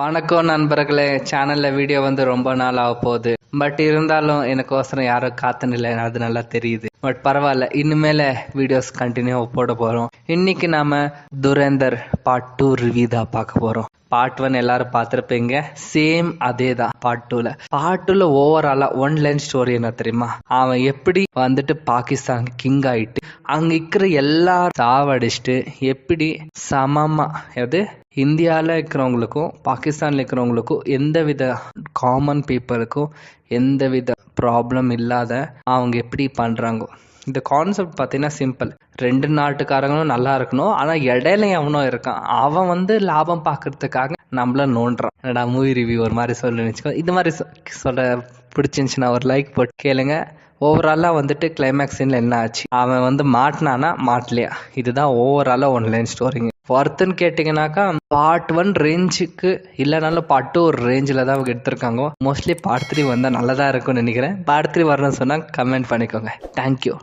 வணக்கம் நண்பர்களே. சேனல்ல வீடியோ வந்து ரொம்ப நாள் ஆக போகுது. பட் இருந்தாலும் எனக்கோசரம் யாரும் காத்துனில்லை, அது நல்லா தெரியுது. பட் பரவாயில்ல, இனிமேல வீடியோஸ் கண்டினியூ போட போறோம். இன்னைக்கு நாம துரேந்தர் பார்ட் 2 ரிவ்யூ தான் பார்க்க போறோம். பார்ட் 1 எல்லாரும் பார்த்துருப்பீங்க, சேம் அதே தான். பார்ட் 2ல ஓவராலா ஒன் லைன் ஸ்டோரி என்ன தெரியுமா? அவன் எப்படி வந்துட்டு பாகிஸ்தான் கிங் ஆயிட்டு அங்க இருக்கிற எல்லா சாவடிச்சுட்டு எப்படி சமமா, அதாவது இந்தியாவில் இருக்கிறவங்களுக்கும் பாகிஸ்தானில் இருக்கிறவங்களுக்கும் எந்தவித காமன் பீப்புளுக்கும் எந்தவித ப்ராப்ளம் இல்லாத அவங்க எப்படி பண்ணுறாங்க. இந்த கான்செப்ட் பார்த்தீங்கன்னா சிம்பிள். 2 நாட்டுக்காரங்களும் நல்லா இருக்கணும், ஆனால் இடையில எவனோ இருக்கான், அவன் வந்து லாபம் பார்க்கறதுக்காக நம்மள நோண்டுறான். என்னடா மூவி ரிவ்யூ ஒரு மாதிரி சொல்லு வச்சுக்கோ. இது மாதிரி சொல்ல பிடிச்சிருந்துச்சுன்னா ஒரு லைக் போட்டு கேளுங்க. ஓவராலாக வந்துட்டு கிளைமேக்ஸ் சீனில் என்ன ஆச்சு, அவன் வந்து மாட்டினானா மாட்டலையா, இதுதான் ஓவராலாக ஒன்லைன் ஸ்டோரிங்க. ஒர்த்துன்னு கேட்டிங்கனாக்கா பார்ட் 1 ரேஞ்சுக்கு இல்லைனாலும் பார்ட் 2 ஒரு ரேஞ்சில் தான் அவங்க எடுத்திருக்காங்க. மோஸ்ட்லி பார்ட் 3 வந்தால் நல்லதாக இருக்கும்னு நினைக்கிறேன். பார்ட் 3 வரணும்னு சொன்னால் கமெண்ட் பண்ணிக்கோங்க. தேங்க்யூ.